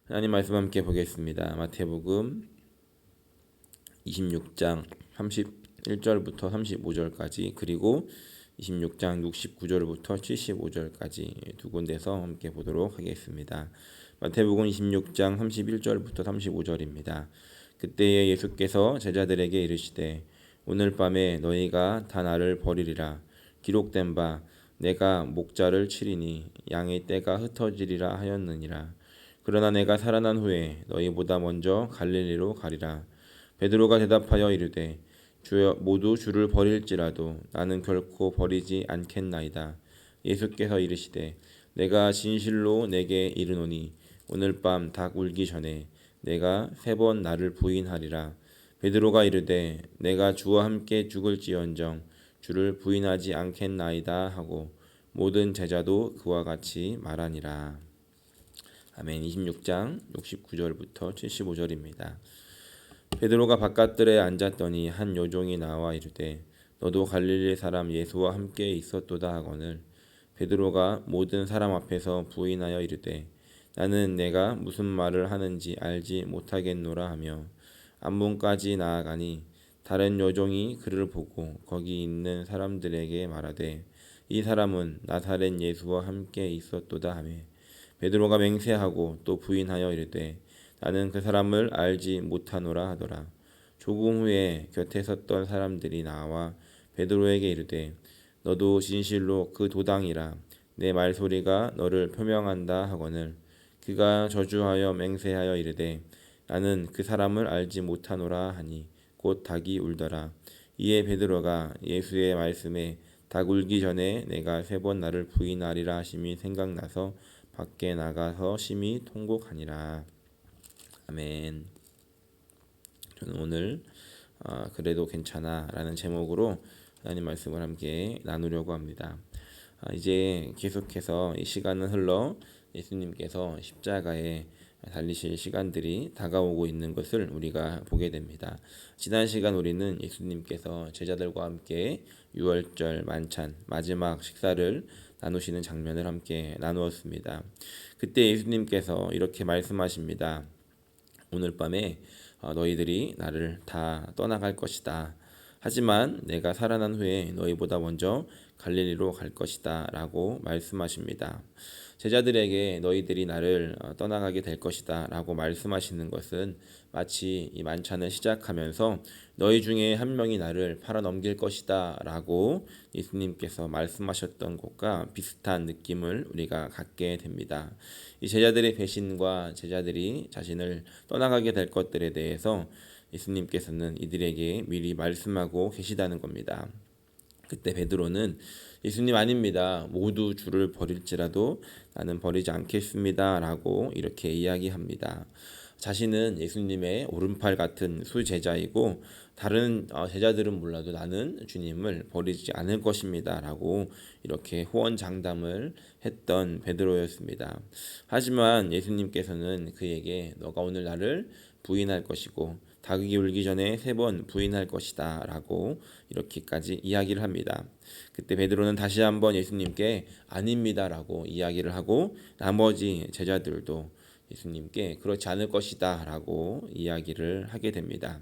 하나님 말씀 함께 보겠습니다. 마태복음 26장 31절부터 35절까지 그리고 26장 69절부터 75절까지 두 군데서 함께 보도록 하겠습니다. 마태복음 26장 31절부터 35절입니다. 그때에 예수께서 제자들에게 이르시되 오늘 밤에 너희가 다 나를 버리리라. 기록된 바 내가 목자를 치리니 양의 떼가 흩어지리라 하였느니라. 그러나 내가 살아난 후에 너희보다 먼저 갈릴리로 가리라. 베드로가 대답하여 이르되 주여 모두 주를 버릴지라도 나는 결코 버리지 않겠나이다. 예수께서 이르시되 내가 진실로 내게 이르노니 오늘 밤 닭 울기 전에 내가 3번 나를 부인하리라. 베드로가 이르되 내가 주와 함께 죽을지언정 주를 부인하지 않겠나이다 하고 모든 제자도 그와 같이 말하니라. 아멘. 26장 69절부터 75절입니다. 베드로가 바깥들에 앉았더니 한 요종이 나와 이르되 너도 갈릴리 사람 예수와 함께 있었도다 하거늘 베드로가 모든 사람 앞에서 부인하여 이르되 나는 내가 무슨 말을 하는지 알지 못하겠노라 하며 안문까지 나아가니 다른 요종이 그를 보고 거기 있는 사람들에게 말하되 이 사람은 나사렛 예수와 함께 있었도다 하며 베드로가 맹세하고 또 부인하여 이르되 나는 그 사람을 알지 못하노라 하더라. 조금 후에 곁에 섰던 사람들이 나와 베드로에게 이르되 너도 진실로 그 도당이라 내 말소리가 너를 표명한다 하거늘 그가 저주하여 맹세하여 이르되 나는 그 사람을 알지 못하노라 하니 곧 닭이 울더라. 이에 베드로가 예수의 말씀에 닭 울기 전에 내가 3번 나를 부인하리라 하심이 생각나서 밖에 나가서 심히 통곡하니라. 아멘. 저는 오늘 그래도 괜찮아 라는 제목으로 하나님 말씀을 함께 나누려고 합니다. 이제 계속해서 이 시간은 흘러 예수님께서 십자가에 달리실 시간들이 다가오고 있는 것을 우리가 보게 됩니다. 지난 시간 우리는 예수님께서 제자들과 함께 유월절 만찬 마지막 식사를 나누시는 장면을 함께 나누었습니다. 그때 예수님께서 이렇게 말씀하십니다. 오늘 밤에 너희들이 나를 다 떠나갈 것이다. 하지만 내가 살아난 후에 너희보다 먼저 갈릴리로 갈 것이다 라고 말씀하십니다. 제자들에게 너희들이 나를 떠나가게 될 것이다 라고 말씀하시는 것은 마치 이 만찬을 시작하면서 너희 중에 한 명이 나를 팔아넘길 것이다 라고 예수님께서 말씀하셨던 것과 비슷한 느낌을 우리가 갖게 됩니다. 이 제자들의 배신과 제자들이 자신을 떠나가게 될 것들에 대해서 예수님께서는 이들에게 미리 말씀하고 계시다는 겁니다. 그때 베드로는 예수님 아닙니다. 모두 주를 버릴지라도 나는 버리지 않겠습니다. 라고 이렇게 이야기합니다. 자신은 예수님의 오른팔 같은 수제자이고 다른 제자들은 몰라도 나는 주님을 버리지 않을 것입니다. 라고 이렇게 호언장담을 했던 베드로였습니다. 하지만 예수님께서는 그에게 너가 오늘 나를 부인할 것이고 닭이 울기 전에 3번 부인할 것이다 라고 이렇게까지 이야기를 합니다. 그때 베드로는 다시 한번 예수님께 아닙니다 라고 이야기를 하고 나머지 제자들도 예수님께 그렇지 않을 것이다 라고 이야기를 하게 됩니다.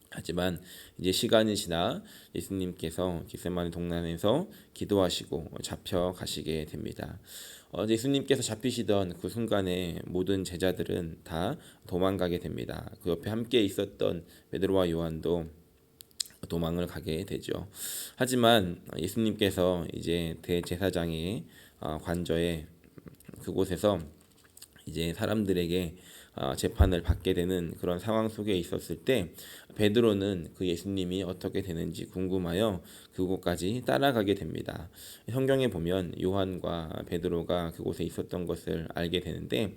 하지만 이제 시간이 지나 예수님께서 겟세마네 동산에서 기도하시고 잡혀가시게 됩니다. 예수님께서 잡히시던 그 순간에 모든 제자들은 다 도망가게 됩니다. 그 옆에 함께 있었던 베드로와 요한도 도망을 가게 되죠. 하지만 예수님께서 이제 대제사장의 관저에 그곳에서 이제 사람들에게 재판을 받게 되는 그런 상황 속에 있었을 때 베드로는 그 예수님이 어떻게 되는지 궁금하여 그곳까지 따라가게 됩니다. 성경에 보면 요한과 베드로가 그곳에 있었던 것을 알게 되는데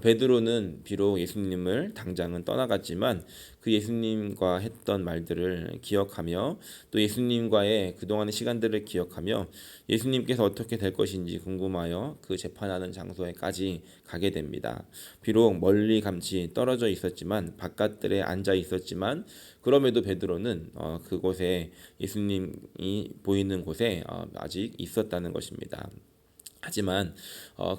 베드로는 비록 예수님을 당장은 떠나갔지만 그 예수님과 했던 말들을 기억하며 또 예수님과의 그동안의 시간들을 기억하며 예수님께서 어떻게 될 것인지 궁금하여 그 재판하는 장소에까지 가게 됩니다. 비록 멀리 감치 떨어져 있었지만 바깥들에 앉아 있었지만 그럼에도 베드로는 그곳에 예수님이 보이는 곳에 아직 있었다는 것입니다. 하지만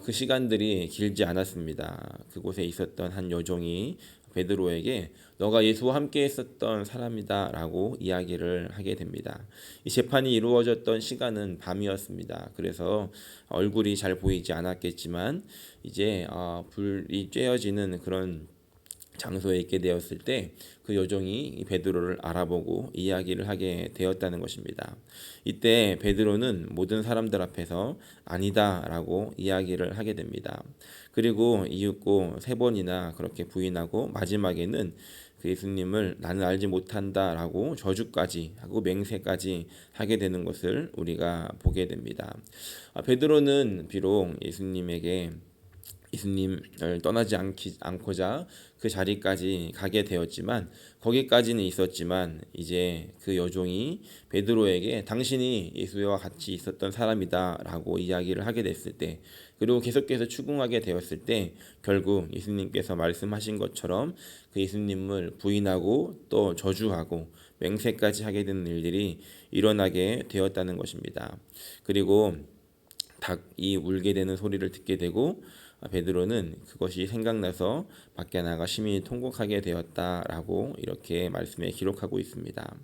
그 시간들이 길지 않았습니다. 그곳에 있었던 한 여종이 베드로에게 너가 예수와 함께 있었던 사람이다라고 이야기를 하게 됩니다. 이 재판이 이루어졌던 시간은 밤이었습니다. 그래서 얼굴이 잘 보이지 않았겠지만 이제 불이 쬐어지는 그런 장소에 있게 되었을 때 그 여종이 베드로를 알아보고 이야기를 하게 되었다는 것입니다. 이때 베드로는 모든 사람들 앞에서 아니다라고 이야기를 하게 됩니다. 그리고 이윽고 세 번이나 그렇게 부인하고 마지막에는 그 예수님을 나는 알지 못한다라고 저주까지 하고 맹세까지 하게 되는 것을 우리가 보게 됩니다. 베드로는 비록 예수님을 떠나지 않고자 그 자리까지 가게 되었지만 거기까지는 있었지만 이제 그 여종이 베드로에게 당신이 예수와 같이 있었던 사람이다라고 이야기를 하게 됐을 때 그리고 계속해서 추궁하게 되었을 때 결국 예수님께서 말씀하신 것처럼 그 예수님을 부인하고 또 저주하고 맹세까지 하게 되는 일들이 일어나게 되었다는 것입니다. 그리고 닭이 울게 되는 소리를 듣게 되고 베드로는 그것이 생각나서 밖에 나가 심히 통곡하게 되었다라고 이렇게 말씀에 기록하고 있습니다.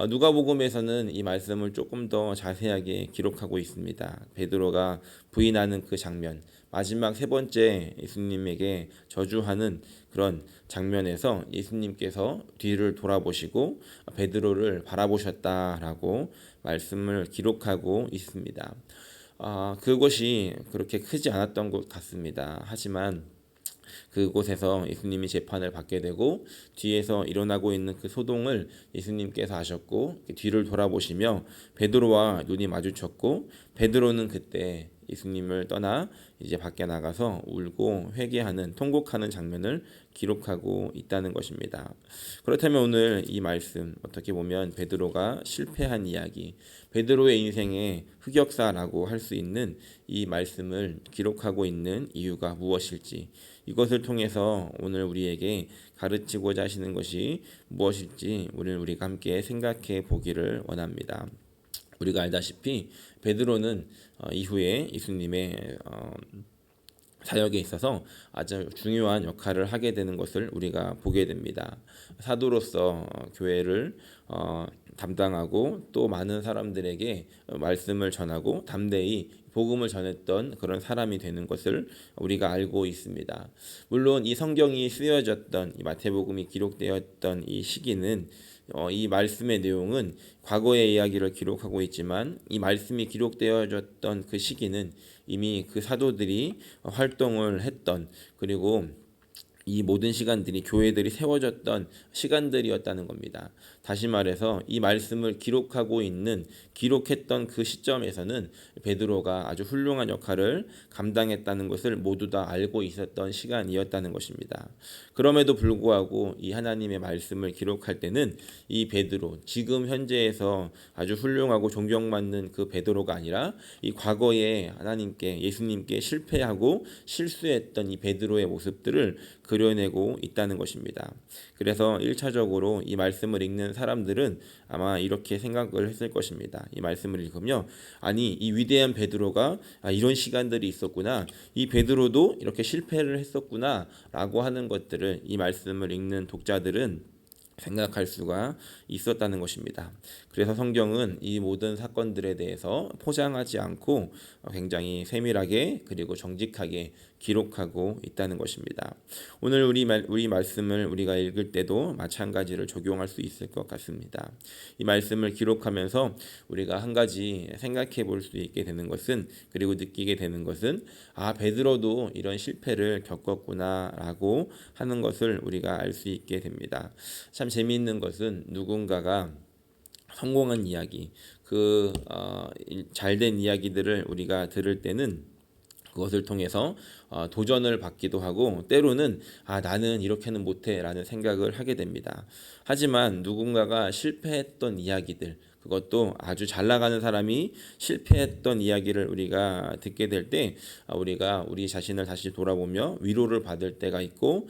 누가복음에서는 이 말씀을 조금 더 자세하게 기록하고 있습니다. 베드로가 부인하는 그 장면, 마지막 세 번째 예수님에게 저주하는 그런 장면에서 예수님께서 뒤를 돌아보시고 베드로를 바라보셨다라고 말씀을 기록하고 있습니다. 그것이 그렇게 크지 않았던 것 같습니다. 하지만 그곳에서 예수님이 재판을 받게 되고 뒤에서 일어나고 있는 그 소동을 예수님께서 하셨고 뒤를 돌아보시며 베드로와 눈이 마주쳤고 베드로는 그때 예수님을 떠나 이제 밖에 나가서 울고 회개하는 통곡하는 장면을 기록하고 있다는 것입니다. 그렇다면 오늘 이 말씀 어떻게 보면 베드로가 실패한 이야기, 베드로의 인생의 흑역사라고 할 수 있는 이 말씀을 기록하고 있는 이유가 무엇일지 이것을 통해서 오늘 우리에게 가르치고자 하시는 것이 무엇일지 오늘 우리가 함께 생각해 보기를 원합니다. 우리가 알다시피 베드로는 이후에 예수님의 사역에 있어서 아주 중요한 역할을 하게 되는 것을 우리가 보게 됩니다. 사도로서 교회를 담당하고 또 많은 사람들에게 말씀을 전하고 담대히 복음을 전했던 그런 사람이 되는 것을 우리가 알고 있습니다. 물론 이 성경이 쓰여졌던 이 마태복음이 기록되었던 이 시기는 이 말씀의 내용은 과거의 이야기를 기록하고 있지만 이 말씀이 기록되어졌던 그 시기는 이미 그 사도들이 활동을 했던 그리고 이 모든 시간들이 교회들이 세워졌던 시간들이었다는 겁니다. 다시 말해서 이 말씀을 기록했던 그 시점에서는 베드로가 아주 훌륭한 역할을 감당했다는 것을 모두 다 알고 있었던 시간이었다는 것입니다. 그럼에도 불구하고 이 하나님의 말씀을 기록할 때는 이 베드로, 지금 현재에서 아주 훌륭하고 존경받는 그 베드로가 아니라 이 과거에 하나님께 예수님께 실패하고 실수했던 이 베드로의 모습들을 그려내고 있다는 것입니다. 그래서 1차적으로 이 말씀을 읽는 사람들은 아마 이렇게 생각을 했을 것입니다. 이 말씀을 읽으며 아니 이 위대한 베드로가 이런 시간들이 있었구나. 이 베드로도 이렇게 실패를 했었구나 라고 하는 것들을 이 말씀을 읽는 독자들은 생각할 수가 있었다는 것입니다. 그래서 성경은 이 모든 사건들에 대해서 포장하지 않고 굉장히 세밀하게 그리고 정직하게 기록하고 있다는 것입니다. 오늘 우리 말씀을 우리가 읽을 때도 마찬가지를 적용할 수 있을 것 같습니다. 이 말씀을 기록하면서 우리가 한 가지 생각해 볼 수 있게 되는 것은 그리고 느끼게 되는 것은 베드로도 이런 실패를 겪었구나라고 하는 것을 우리가 알 수 있게 됩니다. 참 재미있는 것은 누군가가 성공한 이야기, 잘된 이야기들을 우리가 들을 때는 그것을 통해서 도전을 받기도 하고 때로는 나는 이렇게는 못해 라는 생각을 하게 됩니다. 하지만 누군가가 실패했던 이야기들 그것도 아주 잘 나가는 사람이 실패했던 이야기를 우리가 듣게 될 때 우리가 우리 자신을 다시 돌아보며 위로를 받을 때가 있고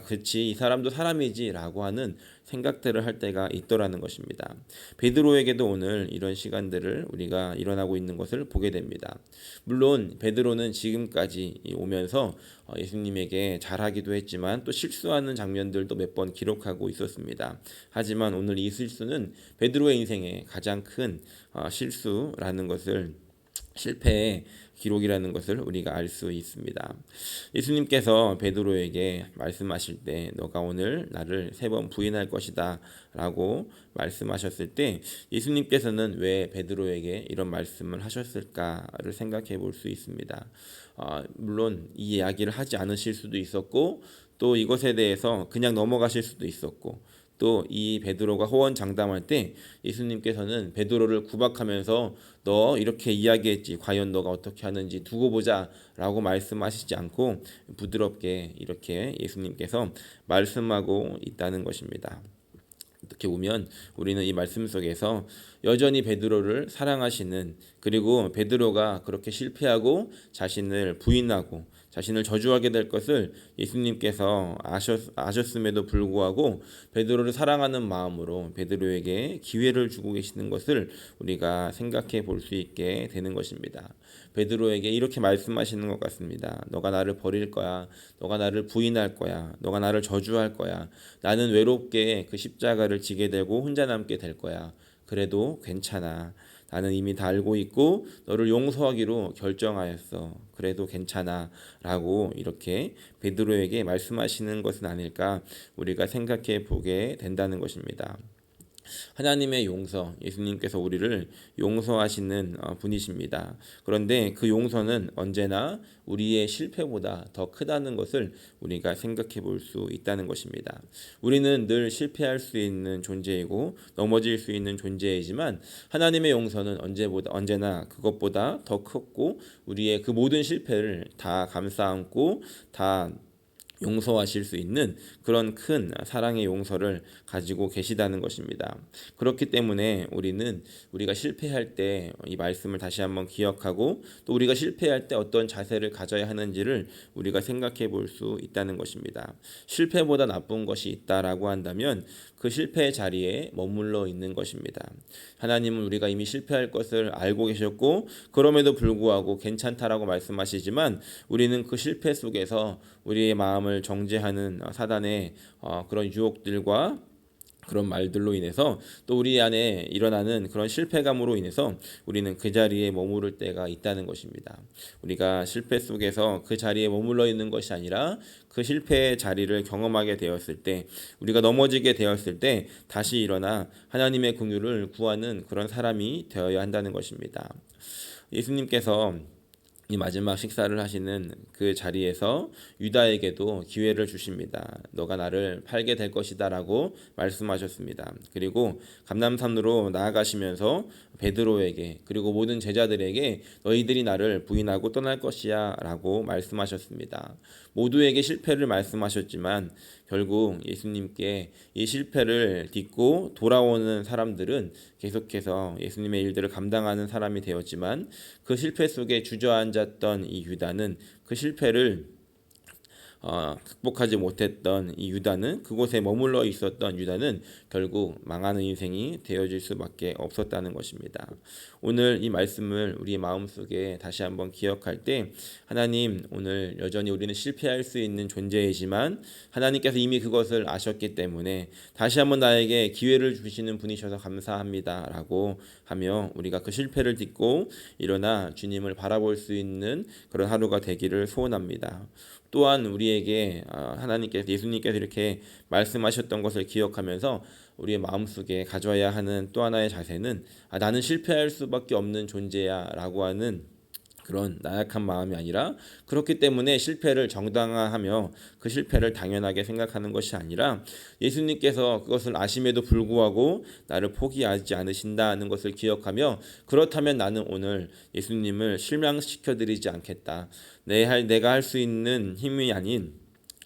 그치 이 사람도 사람이지라고 하는 생각들을 할 때가 있더라는 것입니다. 베드로에게도 오늘 이런 시간들을 우리가 일어나고 있는 것을 보게 됩니다. 물론 베드로는 지금까지 오면서 예수님에게 잘하기도 했지만 또 실수하는 장면들도 몇 번 기록하고 있었습니다. 하지만 오늘 이 실수는 베드로의 인생에 가장 큰 실수라는 것을 실패의 기록이라는 것을 우리가 알 수 있습니다. 예수님께서 베드로에게 말씀하실 때 너가 오늘 나를 3번 부인할 것이다 라고 말씀하셨을 때 예수님께서는 왜 베드로에게 이런 말씀을 하셨을까를 생각해 볼 수 있습니다. 물론 이 이야기를 하지 않으실 수도 있었고 또 이것에 대해서 그냥 넘어가실 수도 있었고 또 이 베드로가 호언장담할 때 예수님께서는 베드로를 구박하면서 너 이렇게 이야기했지 과연 너가 어떻게 하는지 두고 보자 라고 말씀하시지 않고 부드럽게 이렇게 예수님께서 말씀하고 있다는 것입니다. 어떻게 보면 우리는 이 말씀 속에서 여전히 베드로를 사랑하시는, 그리고 베드로가 그렇게 실패하고 자신을 부인하고 자신을 저주하게 될 것을 예수님께서 아셨음에도 불구하고 베드로를 사랑하는 마음으로 베드로에게 기회를 주고 계시는 것을 우리가 생각해 볼 수 있게 되는 것입니다. 베드로에게 이렇게 말씀하시는 것 같습니다. 너가 나를 버릴 거야. 너가 나를 부인할 거야. 너가 나를 저주할 거야. 나는 외롭게 그 십자가를 지게 되고 혼자 남게 될 거야. 그래도 괜찮아. 나는 이미 다 알고 있고 너를 용서하기로 결정하였어. 그래도 괜찮아 라고 이렇게 베드로에게 말씀하시는 것은 아닐까 우리가 생각해 보게 된다는 것입니다. 하나님의 용서, 예수님께서 우리를 용서하시는 분이십니다. 그런데 그 용서는 언제나 우리의 실패보다 더 크다는 것을 우리가 생각해 볼 수 있다는 것입니다. 우리는 늘 실패할 수 있는 존재이고 넘어질 수 있는 존재이지만 하나님의 용서는 언제나 그것보다 더 크고 우리의 그 모든 실패를 다 감싸 안고 다 용서하실 수 있는 그런 큰 사랑의 용서를 가지고 계시다는 것입니다. 그렇기 때문에 우리가 실패할 때 이 말씀을 다시 한번 기억하고 또 우리가 실패할 때 어떤 자세를 가져야 하는지를 우리가 생각해 볼 수 있다는 것입니다. 실패보다 나쁜 것이 있다라고 한다면 그 실패의 자리에 머물러 있는 것입니다. 하나님은 우리가 이미 실패할 것을 알고 계셨고 그럼에도 불구하고 괜찮다라고 말씀하시지만 우리는 그 실패 속에서 우리의 마음을 정죄하는 사단의 그런 유혹들과 그런 말들로 인해서 또 우리 안에 일어나는 그런 실패감으로 인해서 우리는 그 자리에 머무를 때가 있다는 것입니다. 우리가 실패 속에서 그 자리에 머물러 있는 것이 아니라 그 실패의 자리를 경험하게 되었을 때, 우리가 넘어지게 되었을 때 다시 일어나 하나님의 긍휼을 구하는 그런 사람이 되어야 한다는 것입니다. 예수님께서 이 마지막 식사를 하시는 그 자리에서 유다에게도 기회를 주십니다. 너가 나를 팔게 될 것이다 라고 말씀하셨습니다. 그리고 감람산으로 나아가시면서 베드로에게 그리고 모든 제자들에게 너희들이 나를 부인하고 떠날 것이야 라고 말씀하셨습니다. 모두에게 실패를 말씀하셨지만 결국 예수님께 이 실패를 딛고 돌아오는 사람들은 계속해서 예수님의 일들을 감당하는 사람이 되었지만 그 실패 속에 주저앉았던 이 유다는 그 실패를 극복하지 못했던 이 유다는, 그곳에 머물러 있었던 유다는 결국 망하는 인생이 되어질 수밖에 없었다는 것입니다. 오늘 이 말씀을 우리 마음속에 다시 한번 기억할 때 하나님, 오늘 여전히 우리는 실패할 수 있는 존재이지만 하나님께서 이미 그것을 아셨기 때문에 다시 한번 나에게 기회를 주시는 분이셔서 감사합니다 라고 하며 우리가 그 실패를 딛고 일어나 주님을 바라볼 수 있는 그런 하루가 되기를 소원합니다. 또한 우리에게 하나님께서, 예수님께서 이렇게 말씀하셨던 것을 기억하면서 우리의 마음속에 가져야 하는 또 하나의 자세는 나는 실패할 수밖에 없는 존재야 라고 하는 그런 나약한 마음이 아니라, 그렇기 때문에 실패를 정당화하며 그 실패를 당연하게 생각하는 것이 아니라 예수님께서 그것을 아심에도 불구하고 나를 포기하지 않으신다는 것을 기억하며, 그렇다면 나는 오늘 예수님을 실망시켜드리지 않겠다. 내가 할 수 있는 힘이 아닌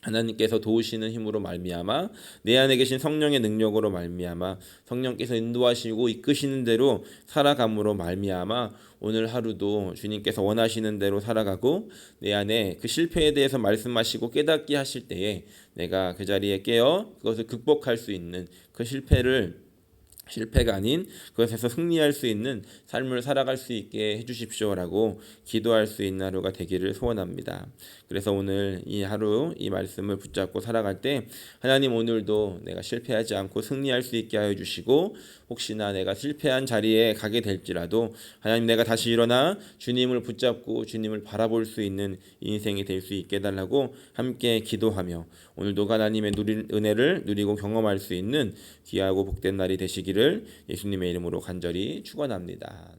하나님께서 도우시는 힘으로 말미암아 내 안에 계신 성령의 능력으로 말미암아 성령께서 인도하시고 이끄시는 대로 살아감으로 말미암아 오늘 하루도 주님께서 원하시는 대로 살아가고 내 안에 그 실패에 대해서 말씀하시고 깨닫게 하실 때에 내가 그 자리에 깨어 그것을 극복할 수 있는 그 실패가 아닌 그것에서 승리할 수 있는 삶을 살아갈 수 있게 해주십시오라고 기도할 수 있는 하루가 되기를 소원합니다. 그래서 오늘 이 하루 이 말씀을 붙잡고 살아갈 때 하나님 오늘도 내가 실패하지 않고 승리할 수 있게 하여 주시고 혹시나 내가 실패한 자리에 가게 될지라도 하나님 내가 다시 일어나 주님을 붙잡고 주님을 바라볼 수 있는 인생이 될 수 있게 해달라고 함께 기도하며 오늘도 하나님의 은혜를 누리고 경험할 수 있는 귀하고 복된 날이 되시기를 예수님의 이름으로 간절히 축원합니다.